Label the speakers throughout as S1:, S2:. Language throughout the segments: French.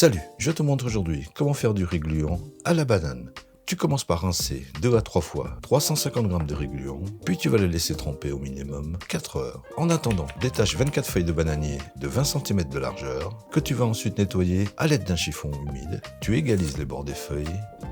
S1: Salut, je te montre aujourd'hui comment faire du riz gluant à la banane. Tu commences par rincer 2 à 3 fois 350 g de riz gluant, puis tu vas le laisser tremper au minimum 4 heures. En attendant, détache 24 feuilles de bananier de 20 cm de largeur, que tu vas ensuite nettoyer à l'aide d'un chiffon humide. Tu égalises les bords des feuilles,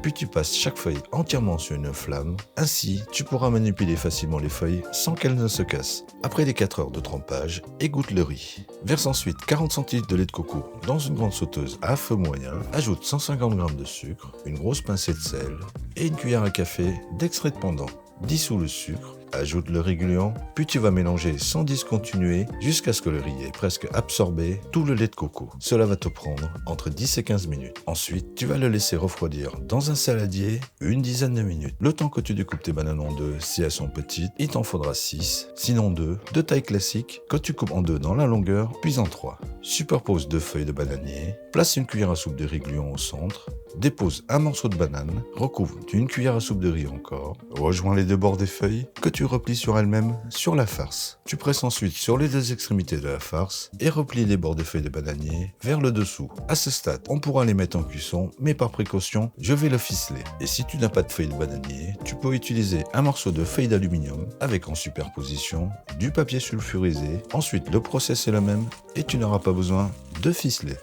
S1: puis tu passes chaque feuille entièrement sur une flamme. Ainsi, tu pourras manipuler facilement les feuilles sans qu'elles ne se cassent. Après les 4 heures de trempage, égoutte le riz. Verse ensuite 40 cl de lait de coco dans une grande sauteuse à feu moyen. Ajoute 150 g de sucre, une grosse pincée de sel et une cuillère à café d'extrait de pendant. Dissous le sucre, ajoute le riz gluant, puis tu vas mélanger sans discontinuer jusqu'à ce que le riz ait presque absorbé tout le lait de coco. Cela va te prendre entre 10 et 15 minutes. Ensuite, tu vas le laisser refroidir dans un saladier une dizaine de minutes. Le temps que tu découpes tes bananes en deux, si elles sont petites, il t'en faudra 6, sinon 2, de taille classique, que tu coupes en 2 dans la longueur, puis en 3. Superpose 2 feuilles de bananier, place une cuillère à soupe de riz gluant au centre, dépose un morceau de banane, recouvre d'une cuillère à soupe de riz encore, rejoins les deux bords des feuilles que tu replies sur elles-mêmes sur la farce. Tu presses ensuite sur les deux extrémités de la farce et replies les bords des feuilles de bananier vers le dessous. À ce stade, on pourra les mettre en cuisson, mais par précaution, je vais le ficeler. Et si tu n'as pas de feuilles de bananier, tu peux utiliser un morceau de feuille d'aluminium avec en superposition du papier sulfurisé. Ensuite, le process est le même et tu n'auras pas besoin de ficeler.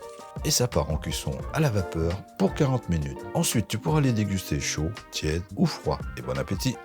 S1: Et ça part en cuisson à la vapeur pour 40 minutes. Ensuite, tu pourras les déguster chaud, tiède ou froid. Et bon appétit!